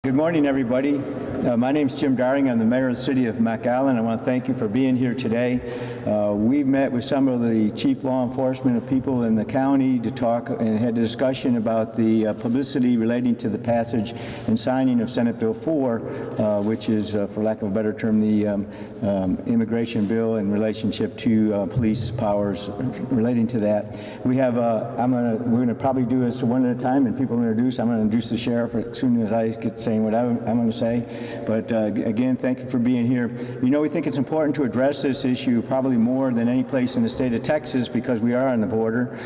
Good morning, everybody. My name is Jim Darling. I'm the mayor of the city of McAllen. I want to thank you for being here today. We've met with some of the chief law enforcement people in the county to talk and had a discussion about the publicity relating to the passage and signing of Senate Bill 4, which is, for lack of a better term, the immigration bill in relationship to police powers relating to that. We have, we're going to probably do this one at a time, and people introduce. I'm going to introduce the sheriff as soon as I get saying what I'm going to say. But again, thank you for being here. You know, we think it's important to address this issue probably more than any place in the state of Texas because we are on the border.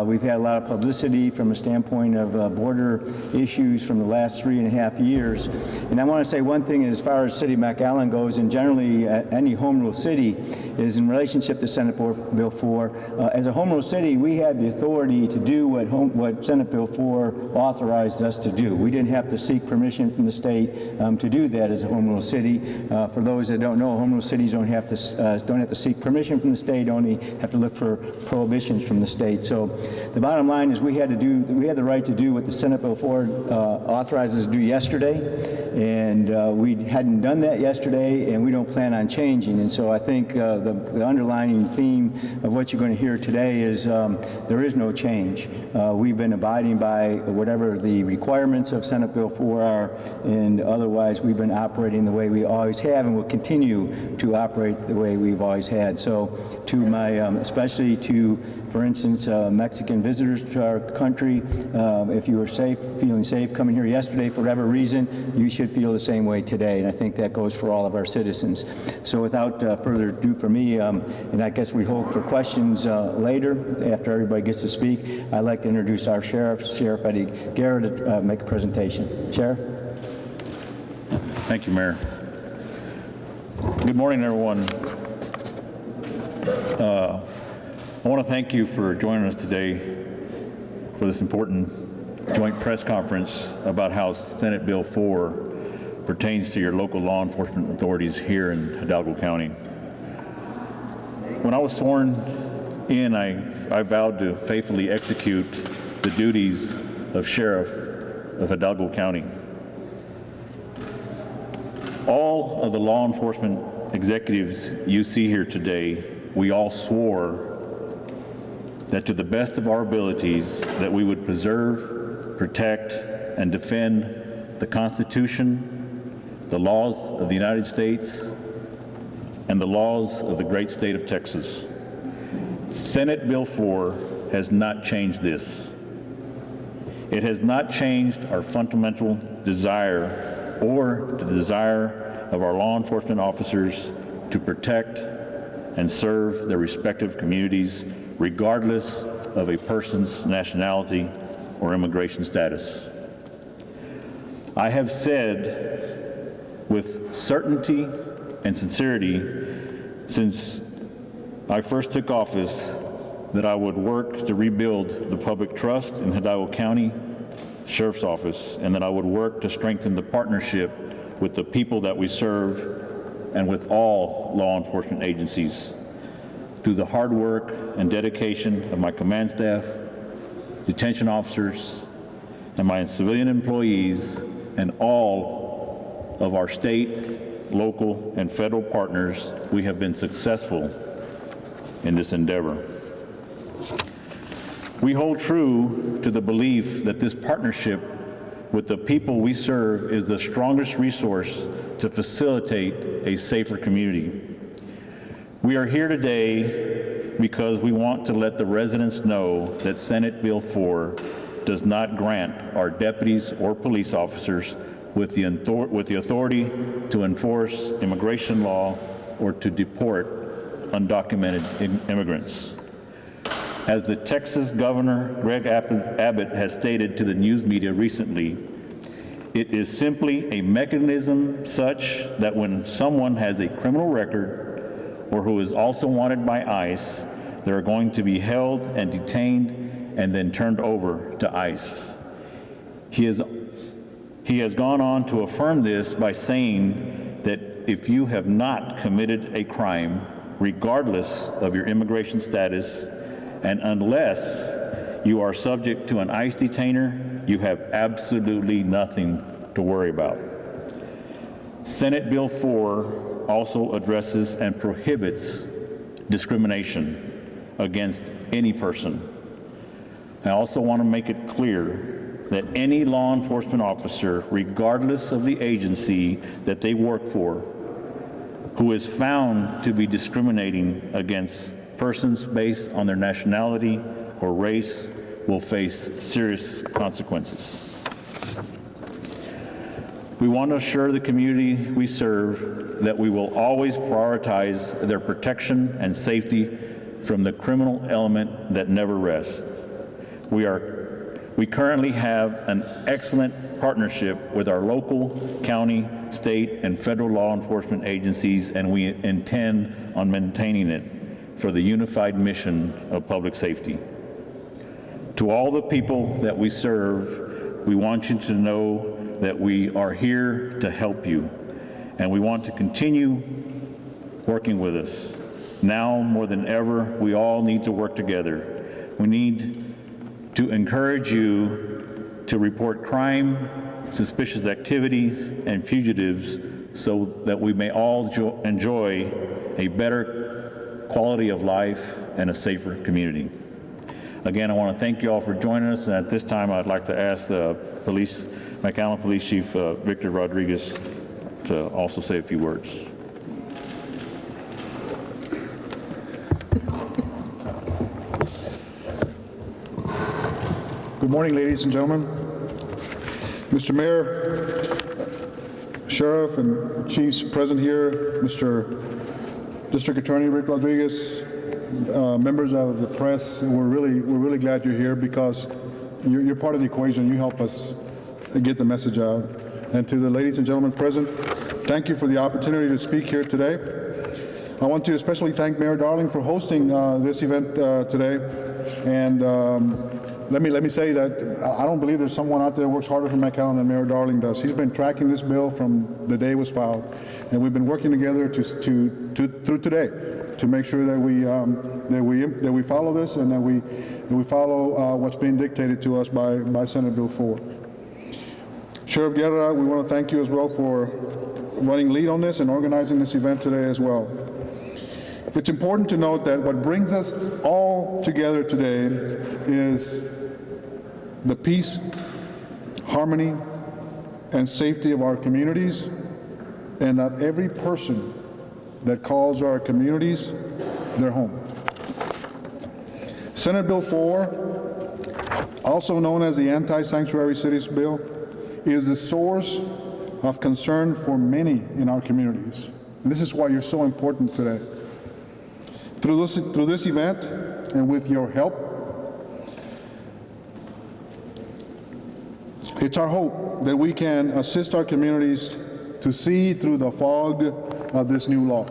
We've had a lot of publicity from a standpoint of border issues from the last 3.5 years. And I want to say one thing as far as City of McAllen goes, and generally any home rule city, is in relationship to Senate Bill 4. As a home rule city, we had the authority to do what Senate Bill 4 authorized us to do. We didn't have to seek permission from the state to do that as a home rule city. For those that don't know, home rule cities don't have to seek permission from the state, only have to look for prohibitions from the state. So the bottom line is we had the right to do what the Senate Bill 4 authorized us to do yesterday, and we hadn't done that yesterday, and we don't plan on changing. And so I think the underlining theme of what you're going to hear today is there is no change. We've been abiding by whatever the requirements of Senate Bill 4 are, and otherwise we've been operating the way we always have and will continue to operate the way we've always had. So to my, especially to, for instance, Mexican visitors to our country, if you were feeling safe coming here yesterday for whatever reason, you should feel the same way today, and I think that goes for all of our citizens. So without further ado for me, and I guess we hope for questions later after everybody gets to speak, I'd like to introduce our sheriff, Sheriff Eddie Guerra, to make a presentation. Sheriff? Thank you, Mayor. Good morning, everyone. I want to thank you for joining us today for this important joint press conference about how Senate Bill 4 pertains to your local law enforcement authorities here in Hidalgo County. When I was sworn in, I vowed to faithfully execute the duties of Sheriff of Hidalgo County. All of the law enforcement executives you see here today, we all swore that to the best of our abilities that we would preserve, protect, and defend the Constitution, the laws of the United States, and the laws of the great state of Texas. Senate Bill 4 has not changed this. It has not changed our fundamental desire or the desire of our law enforcement officers to protect and serve their respective communities regardless of a person's nationality or immigration status. I have said with certainty and sincerity since I first took office that I would work to rebuild the public trust in Hidalgo County Sheriff's Office, and that I would work to strengthen the partnership with the people that we serve and with all law enforcement agencies through the hard work and dedication of my command staff, detention officers, and my civilian employees, and all of our state, local, and federal partners. We have been successful in this endeavor. We hold true to the belief that this partnership with the people we serve is the strongest resource to facilitate a safer community. We are here today because we want to let the residents know that Senate Bill 4 does not grant our deputies or police officers with the authority to enforce immigration law or to deport undocumented immigrants. As the Texas Governor Greg Abbott has stated to the news media recently, it is simply a mechanism such that when someone has a criminal record or who is also wanted by ICE, they are going to be held and detained and then turned over to ICE. He has gone on to affirm this by saying that if you have not committed a crime, regardless of your immigration status, and unless you are subject to an ICE detainer, you have absolutely nothing to worry about. Senate Bill 4 also addresses and prohibits discrimination against any person. I also want to make it clear that any law enforcement officer, regardless of the agency that they work for, who is found to be discriminating against persons based on their nationality or race will face serious consequences. We want to assure the community we serve that we will always prioritize their protection and safety from the criminal element that never rests. We currently have an excellent partnership with our local, county, state, and federal law enforcement agencies, and we intend on maintaining it for the unified mission of public safety. To all the people that we serve, we want you to know that we are here to help you, and we want to continue working with us. Now more than ever, we all need to work together. We need to encourage you to report crime, suspicious activities, and fugitives so that we may all enjoy a better quality of life and a safer community. Again, I want to thank you all for joining us, and at this time I'd like to ask McAllen Police Chief Victor Rodriguez to also say a few words. Good morning, ladies and gentlemen. Mr. Mayor, Sheriff, and Chiefs present here, Mr. District Attorney Rick Rodriguez, members of the press, we're really glad you're here because you're part of the equation. You help us get the message out. And to the ladies and gentlemen present, thank you for the opportunity to speak here today. I want to especially thank Mayor Darling for hosting this event today. And let me say that I don't believe there's someone out there that works harder for McAllen than Mayor Darling does. He's been tracking this bill from the day it was filed, and we've been working together through today to make sure that we follow this and that we follow what's being dictated to us by Senate Bill 4. Sheriff Guerra, we want to thank you as well for running lead on this and organizing this event today as well. It's important to note that what brings us all together today is the peace, harmony, and safety of our communities, and that every person that calls our communities their home. Senate Bill 4, also known as the Anti-Sanctuary Cities Bill, is the source of concern for many in our communities. And this is why you're so important today. Through this event, and with your help, it's our hope that we can assist our communities to see through the fog of this new law.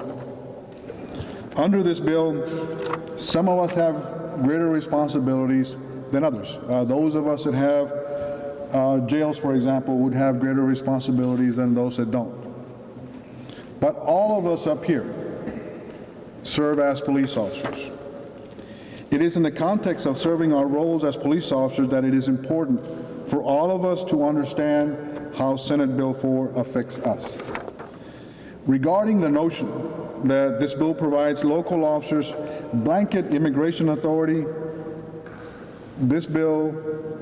Under this bill, some of us have greater responsibilities than others. Those of us that have jails, for example, would have greater responsibilities than those that don't. But all of us up here serve as police officers. It is in the context of serving our roles as police officers that it is important for all of us to understand how Senate Bill 4 affects us. Regarding the notion that this bill provides local officers blanket immigration authority, this bill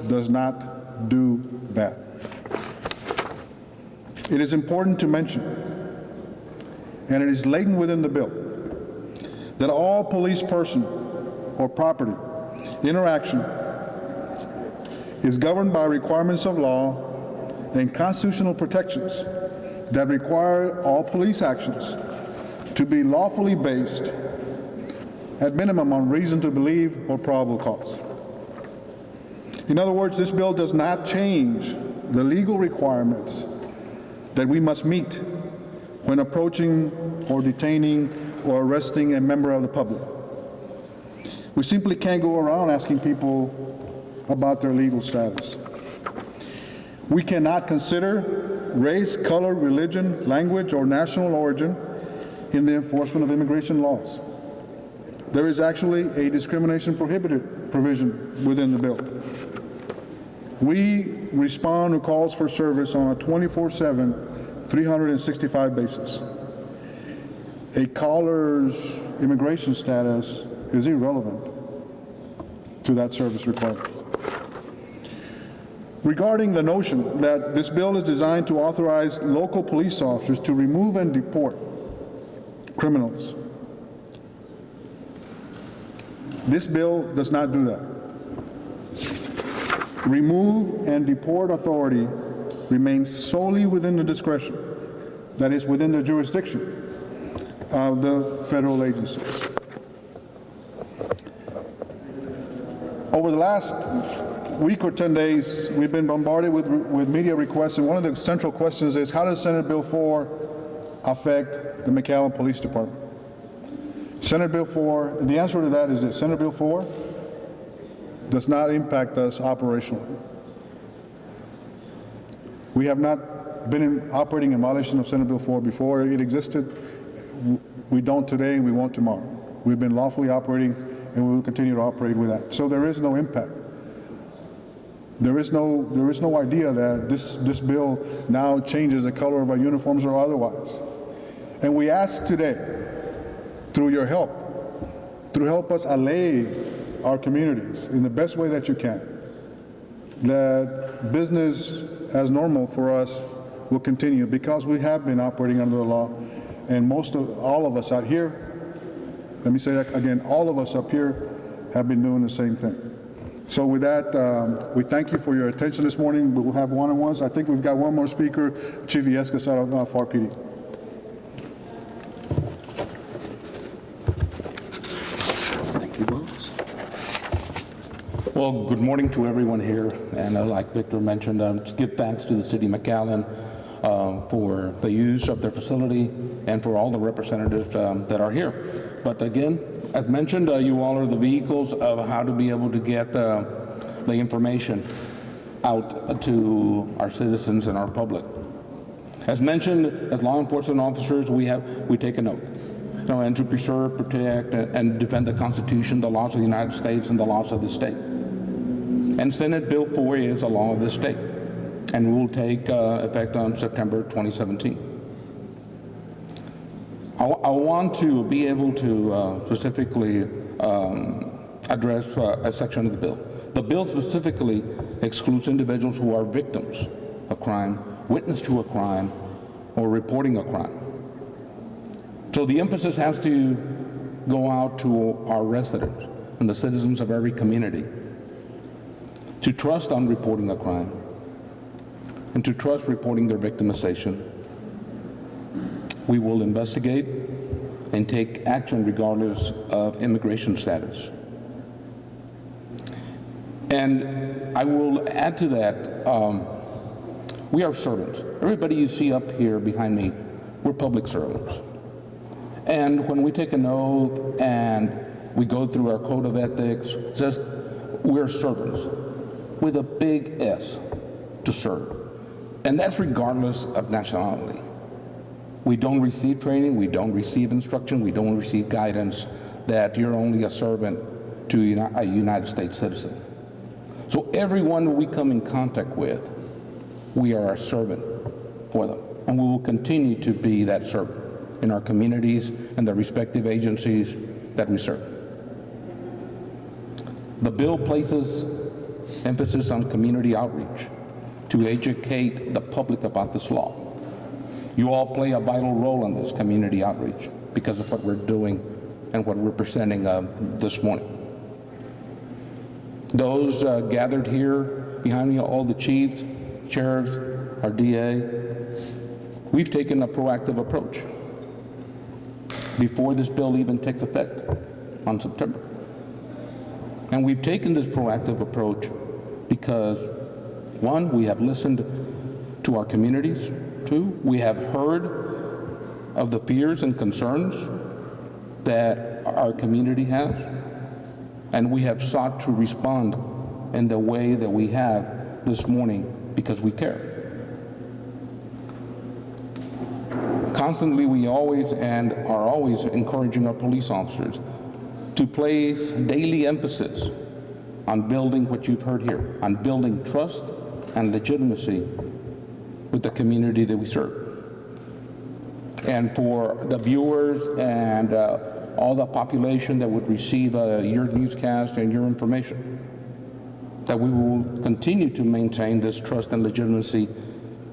does not do that. It is important to mention, and it is latent within the bill, that all police person or property interaction is governed by requirements of law and constitutional protections that require all police actions to be lawfully based, at minimum, on reason to believe or probable cause. In other words, this bill does not change the legal requirements that we must meet when approaching or detaining or arresting a member of the public. We simply can't go around asking people about their legal status. We cannot consider race, color, religion, language, or national origin in the enforcement of immigration laws. There is actually a discrimination prohibited provision within the bill. We respond to calls for service on a 24/7, 365 basis. A caller's immigration status is irrelevant to that service requirement. Regarding the notion that this bill is designed to authorize local police officers to remove and deport criminals, this bill does not do that. Remove and deport authority remains solely within the discretion, that is, within the jurisdiction of the federal agencies. Over the last week or 10 days, we've been bombarded with media requests, and one of the central questions is, how does Senate Bill 4 affect the McAllen Police Department? Senate Bill 4, the answer to that is this: Senate Bill 4 does not impact us operationally. We have not been operating in violation of Senate Bill 4 before it existed. We don't today, we won't tomorrow. We've been lawfully operating, and we will continue to operate with that. So there is no impact. There is no idea that this bill now changes the color of our uniforms or otherwise. And we ask today, through your help, to help us allay our communities in the best way that you can, that business as normal for us will continue, because we have been operating under the law, and all of us out here, let me say that again, all of us up here have been doing the same thing. So with that, we thank you for your attention this morning. We will have one-on-ones. I think we've got one more speaker, Chief Villescas out of Pharr PD. Well, good morning to everyone here, and like Victor mentioned, give thanks to the City of McAllen for the use of their facility and for all the representatives that are here. But again, as mentioned, you all are the vehicles of how to be able to get the information out to our citizens and our public. As mentioned, as law enforcement officers, we take a note. And to preserve, protect, and defend the Constitution, the laws of the United States, and the laws of the state. And Senate Bill 4 is a law of the state, and will take effect on September 2017. I want to be able to specifically address a section of the bill. The bill specifically excludes individuals who are victims of crime, witness to a crime, or reporting a crime. So the emphasis has to go out to our residents and the citizens of every community to trust on reporting a crime and to trust reporting their victimization. We will investigate and take action regardless of immigration status. And I will add to that, we are servants. Everybody you see up here behind me, we're public servants. And when we take an oath and we go through our code of ethics, it says we're servants with a big S, to serve. And that's regardless of nationality. We don't receive training, we don't receive instruction, we don't receive guidance that you're only a servant to a United States citizen. So everyone we come in contact with, we are a servant for them. And we will continue to be that servant in our communities and the respective agencies that we serve. The bill places emphasis on community outreach to educate the public about this law. You all play a vital role in this community outreach because of what we're doing and what we're presenting this morning. Those gathered here behind me, all the chiefs, sheriffs, our DA, we've taken a proactive approach before this bill even takes effect on September. And we've taken this proactive approach because, one, we have listened to our communities. Two, we have heard of the fears and concerns that our community has, and we have sought to respond in the way that we have this morning because we care. Constantly, we always and are always encouraging our police officers to place daily emphasis on building what you've heard here, on building trust and legitimacy with the community that we serve. And for the viewers and all the population that would receive your newscast and your information, that we will continue to maintain this trust and legitimacy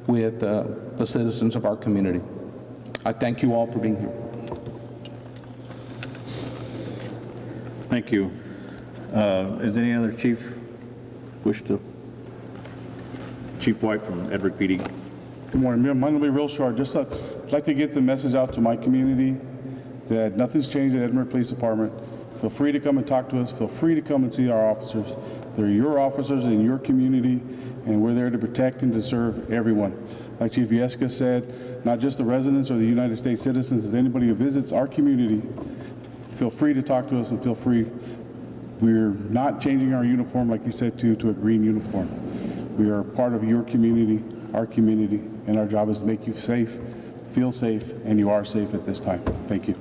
with the citizens of our community. I thank you all for being here. Thank you. Is any other chief wish to? Chief White from Edinburg PD. Good morning. Mine will be real short. Just like to get the message out to my community that nothing's changed at Edinburg Police Department. Feel free to come and talk to us. Feel free to come and see our officers. They're your officers in your community, and we're there to protect and to serve everyone. Like Chief Villescas said, not just the residents or the United States citizens, as anybody who visits our community, feel free to talk to us and feel free. We're not changing our uniform, like you said, to a green uniform. We are part of your community, and our job is to make you safe, feel safe, and you are safe at this time. Thank you.